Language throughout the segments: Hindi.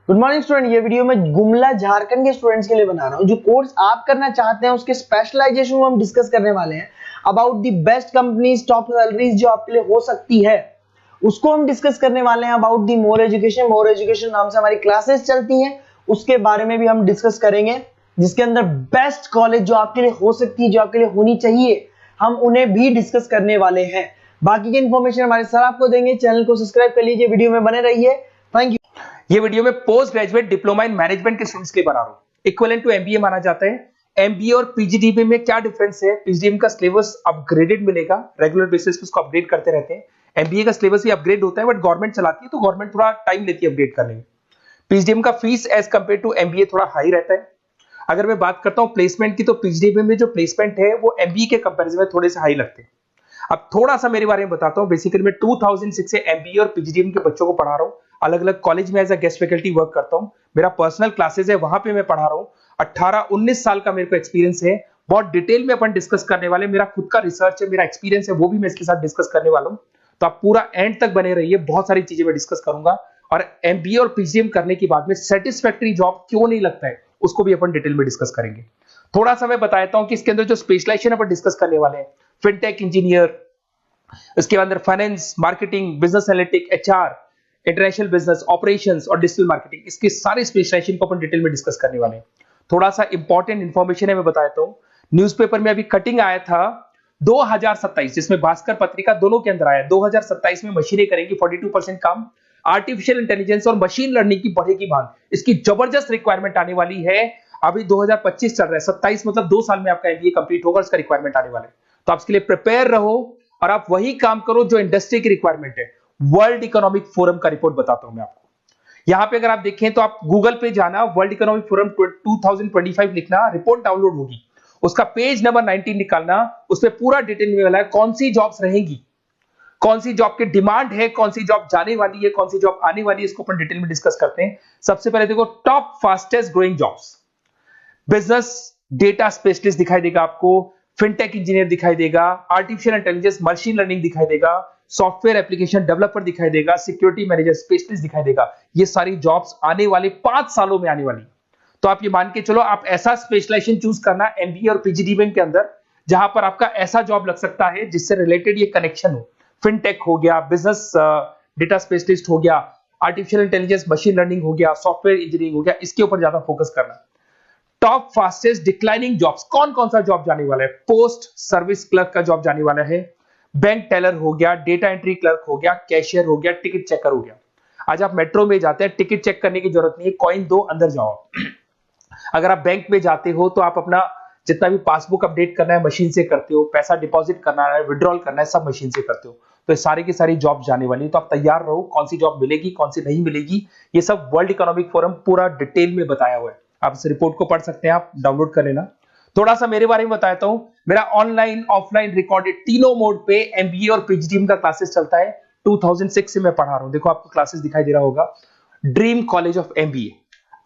गुड मॉर्निंग स्टूडेंट, ये वीडियो मैं गुमला झारखंड के स्टूडेंट्स के लिए बना रहा हूँ। जो कोर्स आप करना चाहते हैं उसके स्पेशलाइजेशन को हम डिस्कस करने वाले हैं। About the best companies, top salaries जो आपके लिए हो सकती है उसको हम डिस्कस करने वाले हैं। अबाउट दी मोर एजुकेशन नाम से हमारी क्लासेस चलती हैं, उसके बारे में भी हम डिस्कस करेंगे। जिसके अंदर बेस्ट कॉलेज जो आपके लिए हो सकती है, जो आपके लिए होनी चाहिए, हम उन्हें भी डिस्कस करने वाले हैं। बाकी की इंफॉर्मेशन हमारे सर आपको देंगे। चैनल को सब्सक्राइब कर लीजिए, वीडियो में बने रहिए। Thank you. ये वीडियो में post graduate diploma in management के स्टूडेंट्स के लिए बना रहा हूं। इक्विवेलेंट टू एमबीए माना जाता है। एमबीए और पीजीडीबी में क्या डिफरेंस है? पीजीडीबी का सिलेबस अपग्रेडेड मिलेगा, रेगुलर बेसिस पे उसको अपडेट करते रहते हैं। एमबीए का सिलेबस भी अपग्रेड होता है, बट गवर्नमेंट चलाती है तो गवर्नमेंट थोड़ा टाइम लेती है अपडेट करने में। पीजीडीबी का fees as compare to MBA थोड़ा हाई रहता है। अगर मैं बात करता हूं प्लेसमेंट की, तो पीजीडीबी में जो प्लेसमेंट है वो एमबीए के कंपेरिजन में थोड़े से हाई लगते हैं। अब थोड़ा सा मेरे बारे में बताता हूं। बेसिकली मैं 2006 से एमबीए और पीजीडीएम के बच्चों को पढ़ा रहा हूं। अलग अलग कॉलेज में as a guest faculty work करता हूं। मेरा पर्सनल क्लासेस है, वहां पे मैं पढ़ा रहा हूं। 18-19 साल का मेरे को एक्सपीरियंस है। बहुत डिटेल में अपन डिस्कस करने वाले। मेरा खुद का रिसर्च है, मेरा एक्सपीरियंस है, वो भी मैं इसके साथ डिस्कस करने वाला हूं। तो आप पूरा एंड तक बने रहिए, बहुत सारी चीजें मैं डिस्कस करूंगा। और एमबीए और पीजीडीएम करने के बाद में सेटिस्फैक्टरी जॉब क्यों नहीं लगता है, उसको भी अपन डिटेल में डिस्कस करेंगे। थोड़ा सा मैं बताता हूं कि इसके अंदर जो स्पेशलाइजेशन अपन डिस्कस करने वाले हैं, फिनटेक इंजीनियर, इसके अंदर finance, marketing, business analytic, HR, international business, operations और डिजिटल मार्केटिंग, इसके सारे स्पेशलाइजेशन को अपन डिटेल में डिस्कस करने वाले हैं। थोड़ा सा इंपॉर्टेंट इंफॉर्मेशन है, मैं बताता हूं। न्यूज़पेपर में अभी कटिंग आया था 2027, जिसमें भास्कर पत्रिका दोनों के अंदर आया। 2027 में मशीनें करेंगी 42% काम। आर्टिफिशियल इंटेलिजेंस और मशीन लर्निंग की बढ़ेगी मांग। इसकी जबरदस्त रिक्वायरमेंट आने वाली है। अभी 2025 चल रहा है, 27 मतलब 2 साल में आपका एमबीए कंप्लीट होगा, उसका रिक्वायरमेंट आने वाला है। तो आप इसके लिए प्रिपेयर रहो और आप वही काम करो जो इंडस्ट्री की रिक्वायरमेंट है। वर्ल्ड इकोनॉमिक फोरम का रिपोर्ट बताता हूं मैं आपको। यहां पे अगर आप देखें तो आप गूगल पे जाना, वर्ल्ड इकोनॉमिक फोरम 2025 लिखना, रिपोर्ट डाउनलोड होगी। उसका पेज नंबर 19 निकालना, उसमें पूरा डिटेल में वाला है कौन सी जॉब्स रहेंगी, कौन सी जॉब की डिमांड है, कौन सी जॉब जाने वाली है, कौन सी जॉब आने वाली है। इसको अपन डिटेल में डिस्कस करते हैं। सबसे पहले देखो, top fastest growing jobs. Business data specialist दिखाई देगा आपको, फिनटेक इंजीनियर दिखाई देगा, आर्टिफिशियल इंटेलिजेंस मशीन लर्निंग दिखाई देगा, सॉफ्टवेयर एप्लीकेशन डेवलपर दिखाई देगा, सिक्योरिटी मैनेजर स्पेशलिस्ट दिखाई देगा। ये सारी जॉब्स आने वाले 5 सालों में आने वाली। तो आप ये मान के चलो, आप ऐसा स्पेशलाइजेशन चूज करना एमबीए और पीजीडीएम के अंदर, जहां पर आपका ऐसा जॉब लग सकता है जिससे रिलेटेड ये कनेक्शन हो। फिनटेक हो गया, बिजनेस डेटा स्पेशलिस्ट हो गया, आर्टिफिशियल इंटेलिजेंस मशीन लर्निंग हो गया, सॉफ्टवेयर इंजीनियरिंग हो गया, इसके ऊपर ज्यादा फोकस करना। टॉप फास्टेस्ट डिक्लाइनिंग जॉब्स, कौन कौन सा जॉब जाने वाला है? पोस्ट सर्विस क्लर्क का जॉब जाने वाला है, बैंक टेलर हो गया, डेटा एंट्री क्लर्क हो गया, कैशियर हो गया, टिकट चेकर हो गया। आज आप मेट्रो में जाते हैं, टिकट चेक करने की जरूरत नहीं है, कॉइन दो, अंदर जाओ। अगर आप बैंक में जाते हो तो आप अपना जितना भी पासबुक अपडेट करना है मशीन से करते हो, पैसा डिपॉजिट करना है, विड्रॉल करना है, सब मशीन से करते हो। तो ये सारी की सारी जॉब जाने वाली है। तो आप तैयार रहो, कौन सी जॉब मिलेगी, कौन सी नहीं मिलेगी, ये सब वर्ल्ड इकोनॉमिक फोरम पूरा डिटेल में बताया हुआ है। आप इस रिपोर्ट को पढ़ सकते हैं, आप डाउनलोड कर लेना। थोड़ा सा मेरे बारे में बताता हूं। मेरा ऑनलाइन, ऑफलाइन, रिकॉर्डेड तीनों मोड पे एमबीए और पीजीडीएम का क्लासेस चलता है। 2006 से मैं पढ़ा रहा हूं। देखो आपको क्लासेस दिखाई दे रहा होगा। Dream college of MBA,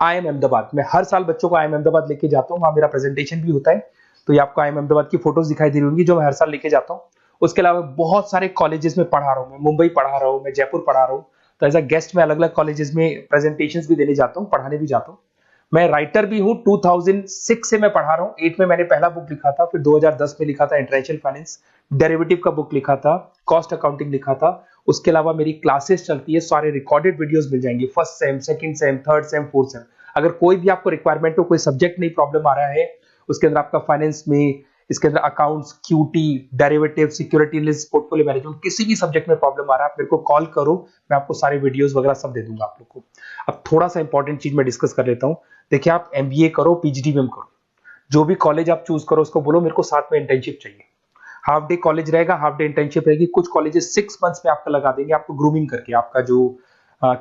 IIM Ahmedabad. मैं हर साल बच्चों को आईएम अहमदाबाद लेके जाता हूं, वहां मेरा प्रेजेंटेशन भी होता है। तो ये आपको आईएम अहमदाबाद की फोटोज दिखाई दे रही होंगी, जो मैं हर साल लेके जाता हूं। उसके अलावा बहुत सारे कॉलेजेस में पढ़ा रहा हूं। मैं मुंबई पढ़ा रहा हूं, मैं जयपुर पढ़ा रहा हूं। तो एज अ गेस्ट मैं अलग अलग कॉलेजेस में प्रेजेंटेशंस भी देने जाता हूं, पढ़ाने भी जाता हूं। मैं राइटर भी हूं। 2006 से मैं पढ़ा रहा हूं। 8 में मैंने पहला बुक लिखा था, फिर 2010 में लिखा था इंटरनेशनल फाइनेंस, डेरिवेटिव का बुक लिखा था, कॉस्ट अकाउंटिंग लिखा था। उसके अलावा मेरी क्लासेस चलती है, सारे रिकॉर्डेड वीडियोस मिल जाएंगे, first sem, second same, third same, fourth same. अगर कोई भी आपको रिक्वायरमेंट हो, कोई सब्जेक्ट नहीं प्रॉब्लम आ रहा है, उसके अंदर आपका फाइनेंस में, इसके अंदर accounts, QT, derivative, security list, portfolio management, किसी भी सब्जेक्ट में प्रॉब्लम आ रहा है, आप मेरे को कॉल करो, मैं आपको सारे वीडियोस वगैरह सब दे दूंगा आप लोग को। अब थोड़ा सा इंपॉर्टेंट चीज मैं डिस्कस कर लेता हूं। देखिए, आप एमबीए करो, पीजीडीएम करो, जो भी कॉलेज आप चूज करो, उसको बोलो मेरे को साथ में इंटर्नशिप चाहिए। हाफ डे कॉलेज रहेगा, हाफ डे इंटर्नशिप रहेगी। कुछ कॉलेजेस 6 मंथ्स में आपका लगा देंगे, आपको ग्रूमिंग करके, आपका जो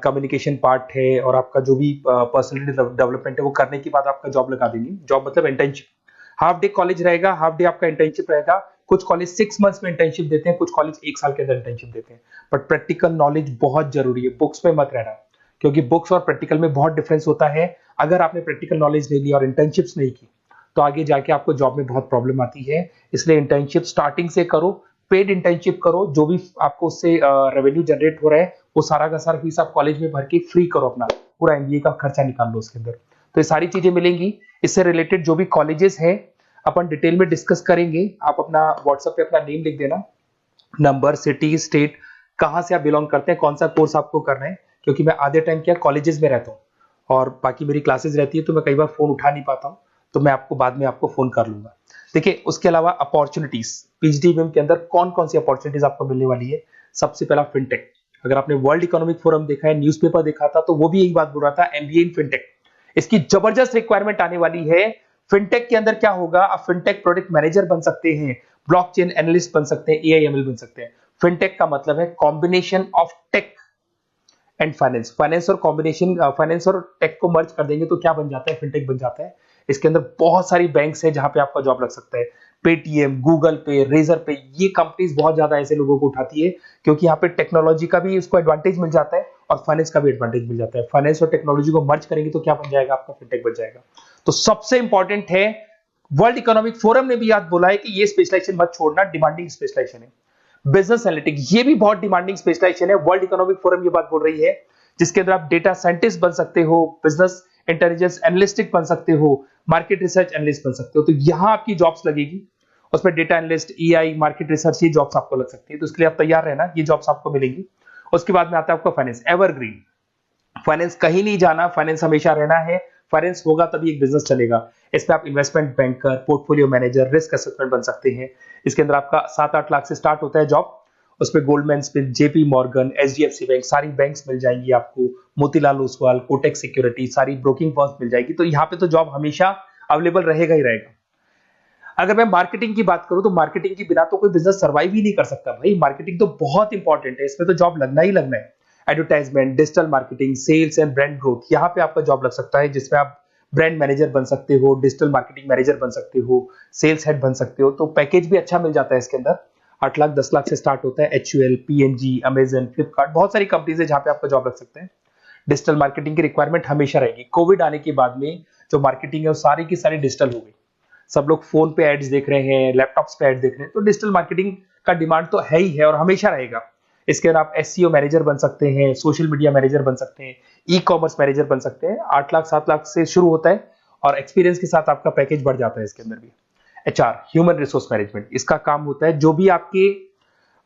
कम्युनिकेशन पार्ट है और आपका जो भी पर्सनैलिटी डेवलपमेंट है वो करने के बाद आपका जॉब लगा देंगे। जॉब मतलब इंटर्नशिप। हाफ डे कॉलेज रहेगा, हाफ डे आपका इंटर्नशिप रहेगा। कुछ कॉलेज 6 मंथ्स में इंटर्नशिप देते हैं, कुछ कॉलेज 1 साल के अंदर इंटर्नशिप देते हैं। बट प्रैक्टिकल नॉलेज बहुत जरूरी है, बुक्स में मत रहना, क्योंकि बुक्स और प्रैक्टिकल में बहुत डिफरेंस होता है। अगर आपने प्रैक्टिकल नॉलेज नहीं ली और इंटर्नशिप्स नहीं की, तो आगे जाके आपको जॉब में बहुत प्रॉब्लम आती है। इसलिए इंटर्नशिप स्टार्टिंग से करो, पेड इंटर्नशिप करो, जो भी आपको उससे रेवेन्यू जनरेट हो रहा है वो सारा का सारा फीस आप कॉलेज में भर के फ्री करो अपना। पूरा एमबीए का खर्चा निकाल लो उसके अंदर। तो ये सारी चीजें मिलेंगी। इससे रिलेटेड जो भी कॉलेजेस हैं अपन डिटेल में डिस्कस करेंगे। आप अपना व्हाट्सएप पे अपना नेम लिख देना, नंबर, सिटी, स्टेट, कहाँ से आप बिलोंग करते हैं, कौन सा कोर्स आपको करना है, क्योंकि मैं आधे टाइम क्या कॉलेजेस में रहता हूँ और बाकी मेरी क्लासेस रहती है, तो मैं कई बार फोन उठा नहीं पाता हूँ, तो मैं आपको बाद में आपको फोन कर लूंगा। देखिए उसके अलावा अपॉर्चुनिटीज पीजीडीबीएम के अंदर कौन कौन सी अपॉर्चुनिटीज आपको मिलने वाली है। सबसे पहला फिनटेक। अगर आपने वर्ल्ड इकोनॉमिक फोरम देखा है, न्यूज़पेपर देखा था, तो वो भी एक बात बोल रहा था एमबीए इन फिनटेक। इसकी जबरदस्त रिक्वायरमेंट आने वाली है। फिनटेक के अंदर क्या होगा, आप फिनटेक प्रोडक्ट मैनेजर बन सकते हैं, ब्लॉकचेन एनालिस्ट बन सकते हैं, एआईएमएल बन सकते हैं। फिनटेक का मतलब है combination of tech and finance. Finance और टेक को मर्ज कर देंगे तो क्या बन जाता है, फिनटेक बन जाता है। इसके अंदर बहुत सारी बैंक्स है जहां पे आपका जॉब लग सकता है। पेटीएम, गूगल पे, रेजर पे, ये कंपनीज बहुत ज्यादा ऐसे लोगों को उठाती है क्योंकि यहाँ पे टेक्नोलॉजी का भी उसको एडवांटेज मिल जाता है और फाइनेंस का भी एडवांटेज मिल जाता है। फाइनेंस और टेक्नोलॉजी को मर्ज करेंगे तो क्या बन जाएगा, आपका फिनटेक बन जाएगा। तो सबसे इंपॉर्टेंट है, वर्ल्ड इकोनॉमिक फोरम ने भी याद बोला है कि ये स्पेशलाइजेशन मत छोड़ना, डिमांडिंग स्पेशलाइजेशन है। बिजनेस एनालिटिक, ये भी बहुत डिमांडिंग स्पेशलाइजेशन है। वर्ल्ड इकोनॉमिक फोरम ये बात बोल रही है, जिसके अंदर आप डेटा साइंटिस्ट बन सकते हो, बिजनेस इंटेलिजेंस एनालिस्टिक बन सकते हो, मार्केट रिसर्च एनालिस्ट बन सकते हो। तो यहां आपकी जॉब्स लगेगी, उसमें data analyst, EI, market research, ये जॉब्स आपको लग सकती है। तो इसके लिए आप तैयार रहना, ये जॉब्स आपको मिलेंगी। उसके बाद में आता है आपका फाइनेंस, एवरग्रीन। फाइनेंस कहीं नहीं जाना, फाइनेंस हमेशा रहना है। फाइनेंस होगा तभी एक बिजनेस चलेगा। इसमें आप investment banker, portfolio manager, risk assessment बन सकते हैं। इसके अंदर आपका 7-8 लाख से स्टार्ट होता है जॉब। उसमें Goldman Smith, JP Morgan, HDFC bank, सारी बैंक्स मिल जाएंगी आपको, मोतीलाल ओसवाल, कोटेक सिक्योरिटी, सारी ब्रोकिंग फर्म्स मिल जाएगी। तो यहाँ पे तो जॉब हमेशा अवेलेबल रहेगा ही रहेगा। अगर मैं मार्केटिंग की बात करूं तो मार्केटिंग के बिना तो कोई बिजनेस सर्वाइव ही नहीं कर सकता भाई। मार्केटिंग तो बहुत इंपॉर्टेंट है, इसमें तो जॉब लगना ही लगना है। Advertisement, digital marketing, sales and brand growth, यहाँ पे आपका जॉब लग सकता है, जिसमें आप ब्रांड मैनेजर बन सकते हो, डिजिटल मार्केटिंग मैनेजर बन सकते हो, सेल्स हेड बन सकते हो। तो पैकेज भी अच्छा मिल जाता है इसके अंदर, 8 लाख 10 लाख से स्टार्ट होता है। एचयूएल, पीएनजी, अमेजन, फ्लिपकार्ट, बहुत सारी कंपनीज है जहां पे आपका जॉब लग सकते हैं। डिजिटल मार्केटिंग की रिक्वायरमेंट हमेशा रहेगी। कोविड आने के बाद में जो मार्केटिंग है वो सारी की सारी डिजिटल हो गई। सब लोग फोन पे एड्स देख रहे हैं, लैपटॉप्स पे एड्स देख रहे हैं, तो डिजिटल मार्केटिंग का डिमांड तो है ही है और हमेशा रहेगा। इसके अंदर आप एसईओ मैनेजर बन सकते हैं, सोशल मीडिया मैनेजर बन सकते हैं, ई कॉमर्स मैनेजर बन सकते हैं। 8 लाख 7 लाख से शुरू होता है और एक्सपीरियंस के साथ आपका पैकेज बढ़ जाता है इसके अंदर भी। एचआर, ह्यूमन रिसोर्स मैनेजमेंट, इसका काम होता है जो भी आपके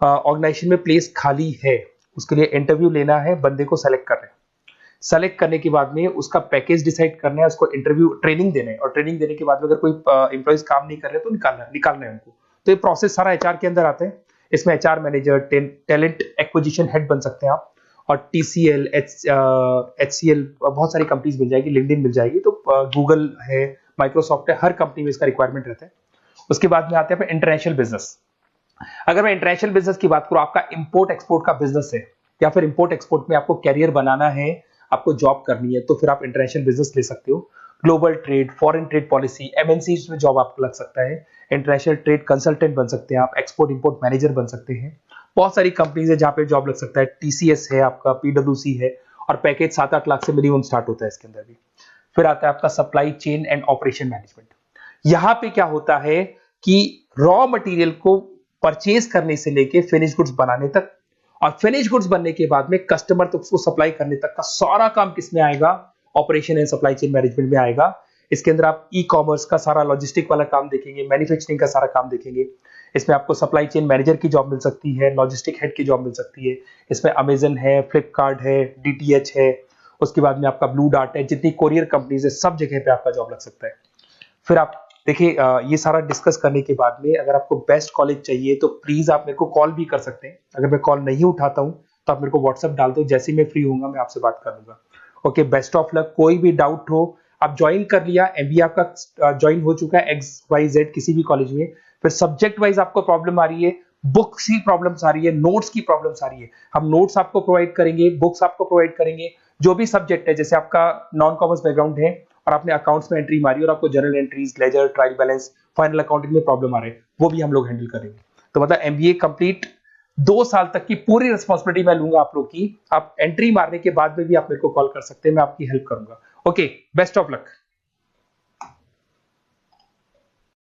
ऑर्गेनाइजेशन में प्लेस खाली है उसके लिए इंटरव्यू लेना है, बंदे को सेलेक्ट कर रहे हैं, सेलेक्ट करने के बाद में उसका पैकेज डिसाइड करना है, उसको इंटरव्यू ट्रेनिंग देना है और ट्रेनिंग देने के बाद में अगर कोई एम्प्लॉइज काम नहीं कर रहे तो निकालना है उनको। तो ये प्रोसेस सारा एचआर के अंदर आता है। इसमें HR manager, talent acquisition head बन सकते हैं आप, और टीसीएल, एचसीएल, बहुत सारी कंपनीज मिल जाएगी, लिंक्डइन मिल जाएगी, तो गूगल है, माइक्रोसॉफ्ट है, हर कंपनी में इसका रिक्वायरमेंट रहता है। उसके बाद में आते हैं इंटरनेशनल बिजनेस। अगर मैं इंटरनेशनल बिजनेस की बात करूं, आपका इंपोर्ट एक्सपोर्ट का बिजनेस है या फिर इंपोर्ट एक्सपोर्ट में आपको कैरियर बनाना है, आपको जॉब करनी है, तो फिर आप इंटरनेशनल बिजनेस ले सकते हो। Global trade, foreign trade policy, MNCs में जॉब आपको लग सकता है। इंटरनेशनल ट्रेड कंसल्टेंट बन सकते हैं आप, एक्सपोर्ट इंपोर्ट मैनेजर बन सकते हैं। बहुत सारी कंपनीज है जहां पे जॉब लग सकता है। टीसीएस है आपका, पीडब्ल्यूसी है, और पैकेज 7-8 लाख से मिनिमम स्टार्ट होता है इसके अंदर भी। फिर आता है आपका supply chain and operation management. यहां पे क्या होता है कि रॉ मटेरियल को परचेज करने से लेके फिनिश गुड्स बनाने तक, और फिनिश गुड्स बनने के बाद में कस्टमर तक उसको सप्लाई करने तक का सारा काम किसमें आएगा, operation and supply chain management में आएगा। इसके अंदर आप ई कॉमर्स का सारा लॉजिस्टिक वाला काम देखेंगे, मैन्युफैक्चरिंग का सारा काम देखेंगे। इसमें आपको सप्लाई चेन मैनेजर की जॉब मिल सकती है, लॉजिस्टिक हेड की जॉब मिल सकती है। इसमें अमेजन है, फ्लिपकार्ट है, डीटीएच है, उसके बाद में आपका ब्लू डार्ट है, जितनी कोरियर कंपनीज है सब जगह पे आपका जॉब लग सकता है। फिर आप देखिए, ये सारा डिस्कस करने के बाद में अगर आपको बेस्ट कॉलेज चाहिए तो प्लीज आप मेरे को कॉल भी कर सकते हैं। अगर मैं कॉल नहीं उठाता हूं तो आप मेरे को व्हाट्सएप डाल दो, जैसे ही मैं फ्री होऊंगा मैं आपसे बात कर लूंगा। Okay, best of luck. कोई भी डाउट हो, आप ज्वाइन कर लिया, एमबीए आपका ज्वाइन हो चुका है XYZ किसी भी कॉलेज में, फिर सब्जेक्ट वाइज आपको प्रॉब्लम आ रही है, बुक्स की प्रॉब्लम्स आ रही है, नोट्स की प्रॉब्लम्स आ रही है, हम नोट्स आपको प्रोवाइड करेंगे, बुक्स आपको प्रोवाइड करेंगे। जो भी सब्जेक्ट है, जैसे आपका नॉन कॉमर्स बैकग्राउंड है और आपने अकाउंट्स में एंट्री मारी और आपको general entries, ledger, trial balance, final accounting में प्रॉब्लम आ रहे हैं, वो भी हम लोग हैंडल करेंगे। तो मतलब एमबीए कंप्लीट 2 साल तक की पूरी रिस्पॉन्सिबिलिटी मैं लूंगा आप लोग की। आप एंट्री मारने के बाद में भी आप मेरे को कॉल कर सकते हैं, मैं आपकी हेल्प करूंगा। Okay, best of luck.